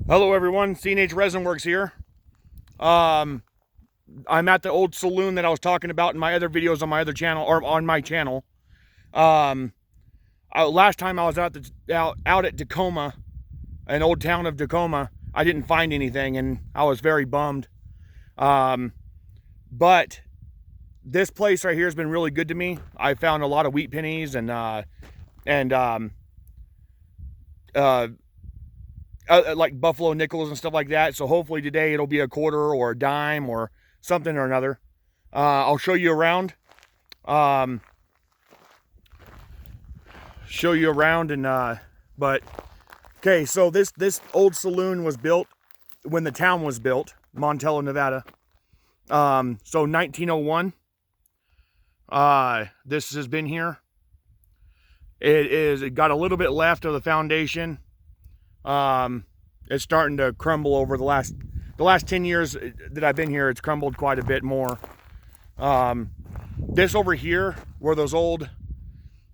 Hello everyone, C&H Resin Works here. I'm at the old saloon that I was talking about in my other videos on my other channel, or on my channel. Last time I was out at Tacoma, an old town of Tacoma, I didn't find anything and I was very bummed. But this place right here has been really good to me. I found a lot of wheat pennies and like buffalo nickels and stuff like that. So hopefully today it'll be a quarter or a dime or something or another. I'll show you around. But okay, so this old saloon was built when the town was built, Montello, Nevada. So 1901. This has been here. It got a little bit left of the foundation. It's starting to crumble over the last 10 years that I've been here. It's crumbled quite a bit more. This over here, where those old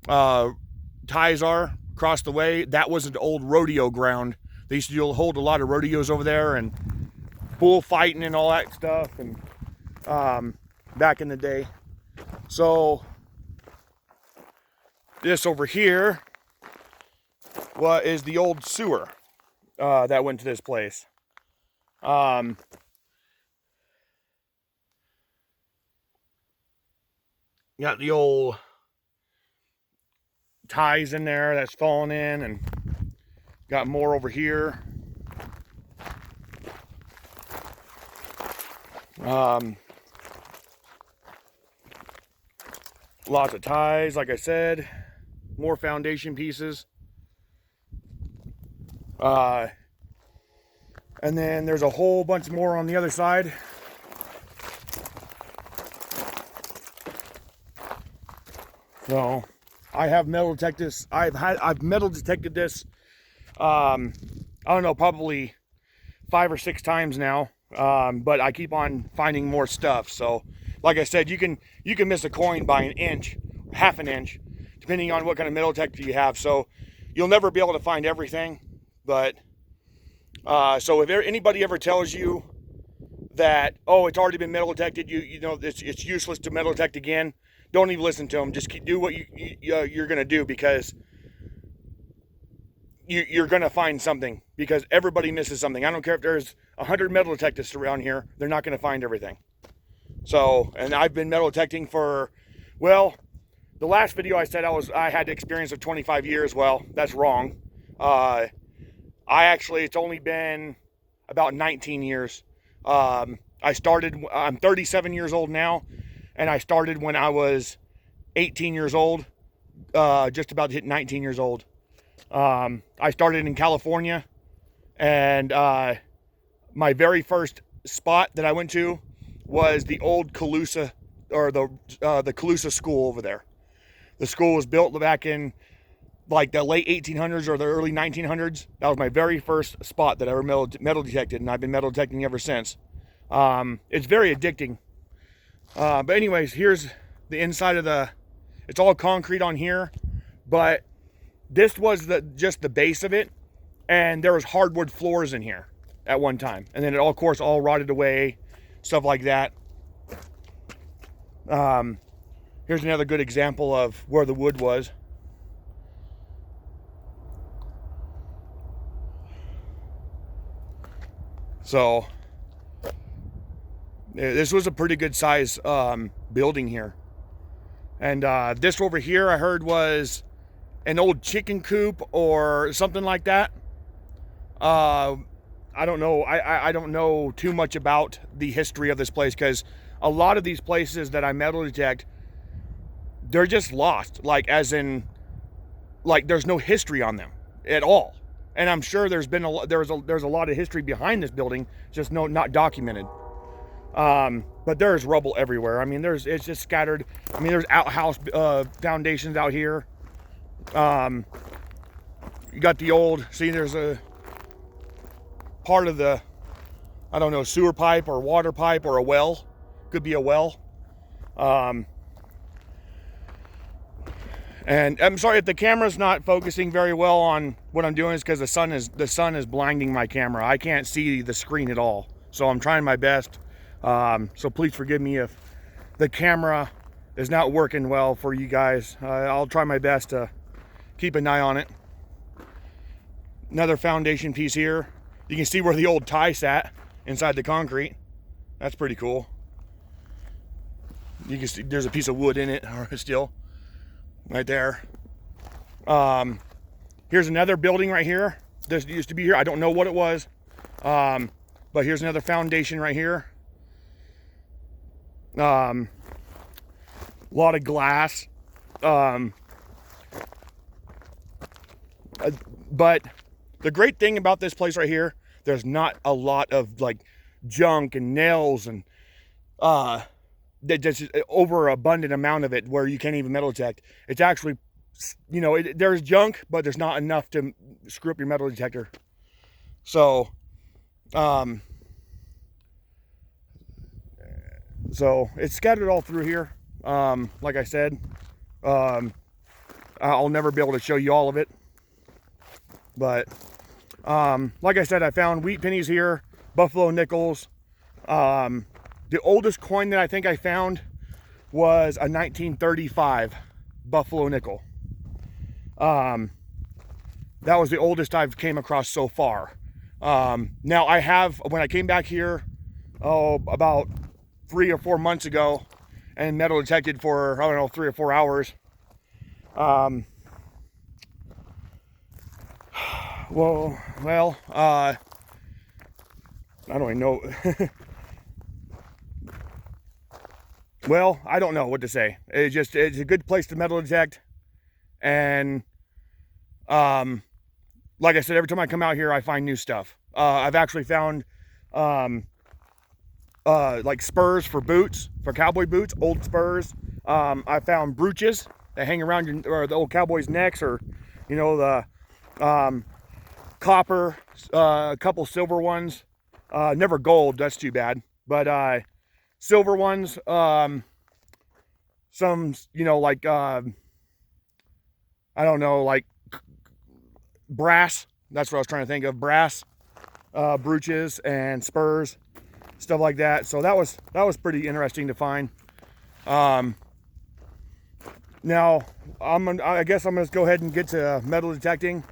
ties are across the way, that was an old rodeo ground. They used to hold a lot of rodeos over there and bullfighting and all that stuff, and back in the day. So this over here is the old sewer that went to this place. Got the old ties in there that's fallen in, and got more over here. Lots of ties, like I said, more foundation pieces. And then there's a whole bunch more on the other side. So I have metal detected this. I've metal detected this. I don't know, probably 5 or 6 times now. But I keep on finding more stuff. So, like I said, you can miss a coin by an inch, half an inch, depending on what kind of metal detector you have. So you'll never be able to find everything. But so if anybody ever tells you that, oh, it's already been metal detected, you know it's useless to metal detect again, don't even listen to them. Just do what you're gonna do, because you're gonna find something, because everybody misses something. I don't care if there's 100 metal detectors around here, they're not gonna find everything. So, and I've been metal detecting for, well, the last video I said I had experience of 25 years. Well, that's wrong. It's only been about 19 years. I'm 37 years old now, and I started when I was 18 years old, just about to hit 19 years old. I started in California, and my very first spot that I went to was the old Calusa, or the Calusa school over there. The school was built back in like the late 1800s or the early 1900s. That was my very first spot that I ever metal detected, and I've been metal detecting ever since. It's very addicting. But anyways, here's the inside of it's all concrete on here, but this was just the base of it, and there was hardwood floors in here at one time, and then it all, of course, all rotted away, stuff like that. Here's another good example of where the wood was. So this was a pretty good size building here. And this over here, I heard, was an old chicken coop or something like that. I don't know. I don't know too much about the history of this place, because a lot of these places that I metal detect, they're just lost. Like, as in, like, there's no history on them at all. And I'm sure there's a lot of history behind this building, just not documented. But there's rubble everywhere. I mean, it's just scattered. I mean, there's outhouse foundations out here. You got the old, see, there's a part of the, I don't know, sewer pipe or water pipe or a well. Could be a well. And I'm sorry if the camera's not focusing very well on what I'm doing, is because the sun is blinding my camera. I can't see the screen at all. So I'm trying my best. So please forgive me if the camera is not working well for you guys. I'll try my best to keep an eye on it. Another foundation piece here. You can see where the old tie sat inside the concrete. That's pretty cool. You can see there's a piece of wood in it still. Right there. Here's another building right here. This used to be here. I don't know what it was. But here's another foundation right here. A lot of glass. But the great thing about this place right here, there's not a lot of like junk and nails and just overabundant amount of it where you can't even metal detect. It's actually, you know, there's junk, but there's not enough to screw up your metal detector. So, so it's scattered all through here. Like I said, I'll never be able to show you all of it, but like I said, I found wheat pennies here, buffalo nickels. The oldest coin that I think I found was a 1935 buffalo nickel. That was the oldest I've came across so far. Now I have, when I came back here, about 3 or 4 months ago, and metal detected for, I don't know, 3 or 4 hours. Well, I don't even know. Well, I don't know what to say. It's a good place to metal detect. And, like I said, every time I come out here, I find new stuff. I've actually found, like spurs for boots, for cowboy boots, old spurs. I found brooches that hang around the old cowboys' necks, or, you know, the, copper, a couple silver ones, never gold, that's too bad, but, silver ones, some, you know, like, I don't know, like brass, that's what I was trying to think of, brass, brooches and spurs, stuff like that. So that was pretty interesting to find. Now, I guess I'm gonna go ahead and get to metal detecting.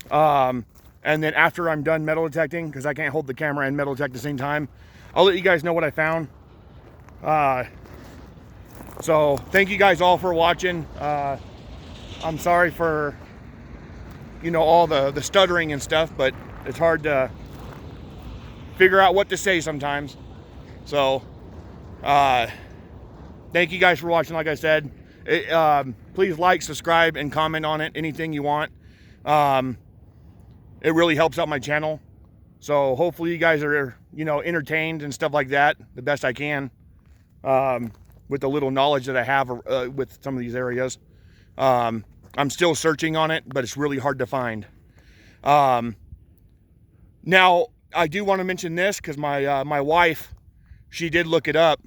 And then after I'm done metal detecting, because I can't hold the camera and metal detect at the same time, I'll let you guys know what I found. So thank you guys all for watching. I'm sorry for, you know, all the stuttering and stuff, but it's hard to figure out what to say sometimes. So thank you guys for watching. Like I said, please like, subscribe, and comment on it, anything you want. It really helps out my channel. So hopefully you guys are, you know, entertained and stuff like that the best I can, with the little knowledge that I have with some of these areas. I'm still searching on it, but it's really hard to find. Now, I do want to mention this because my wife, she did look it up.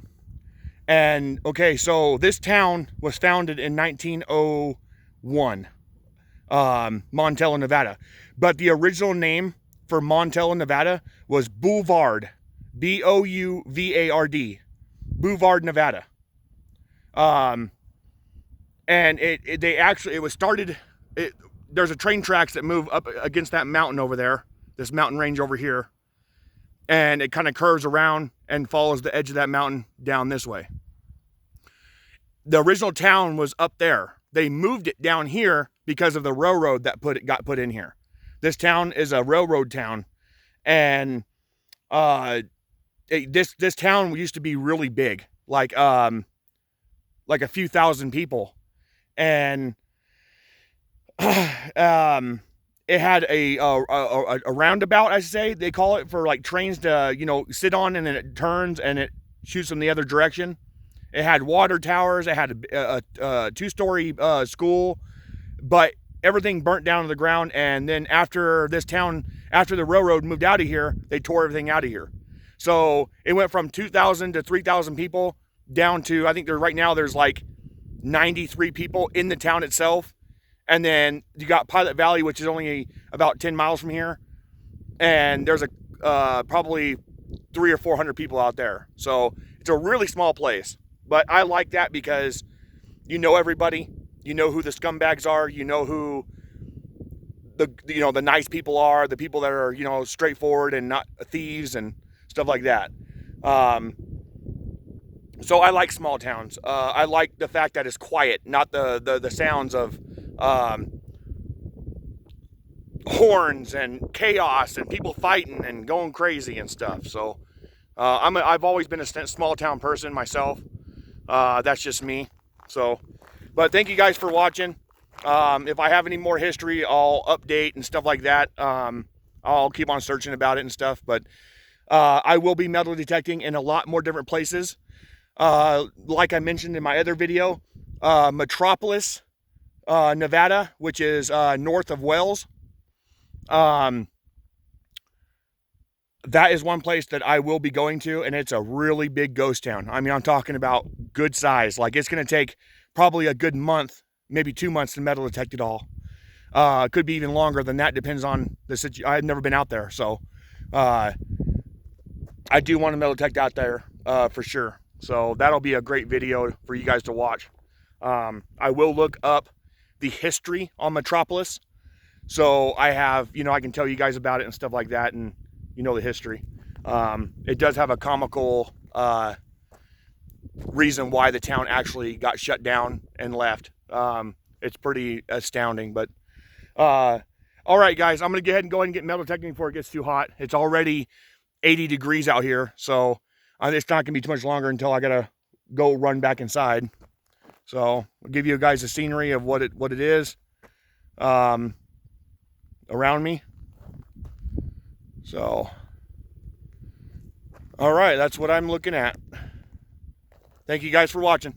And, okay, so this town was founded in 1901, Montello, Nevada. But the original name for Montello, Nevada was Bouvard, B-O-U-V-A-R-D, Bouvard, Nevada. And it was started, there's a train tracks that move up against that mountain over there, this mountain range over here. And it kind of curves around and follows the edge of that mountain down this way. The original town was up there. They moved it down here because of the railroad that got put in here. This town is a railroad town, and this town used to be really big, like a few thousand people, and it had a roundabout, I say they call it, for like trains to, you know, sit on, and then it turns and it shoots in the other direction. It had water towers. It had a two-story school, but everything burnt down to the ground. And then after the railroad moved out of here, they tore everything out of here. So it went from 2,000 to 3,000 people down to, I think right now there's like 93 people in the town itself. And then you got Pilot Valley, which is only about 10 miles from here. And there's probably 300 or 400 people out there. So it's a really small place. But I like that because you know everybody. You know who the scumbags are. You know who the nice people are. The people that are, straightforward and not thieves and stuff like that. So I like small towns. I like the fact that it's quiet, not the sounds of horns and chaos and people fighting and going crazy and stuff. So I've always been a small town person myself. That's just me. So, but thank you guys for watching. If I have any more history, I'll update and stuff like that. I'll keep on searching about it and stuff. But I will be metal detecting in a lot more different places. Like I mentioned in my other video, Metropolis, Nevada, which is north of Wells. That is one place that I will be going to, and it's a really big ghost town. I mean, I'm talking about good size. Like, it's going to take probably a good month, maybe 2 months to metal detect it all. It could be even longer than that, depends on the situation. I've never been out there, so I do want to metal detect out there for sure. So that'll be a great video for you guys to watch. I will look up the history on Metropolis, so I have, I can tell you guys about it and stuff like that, and the history. It does have a comical reason why the town actually got shut down and left. It's pretty astounding, but all right, guys, I'm gonna go ahead and get metal detecting before it gets too hot. It's already 80 degrees out here, so it's not gonna be too much longer until I gotta go run back inside. So I'll give you guys a scenery of what it is around me. So, all right, that's what I'm looking at. Thank you guys for watching.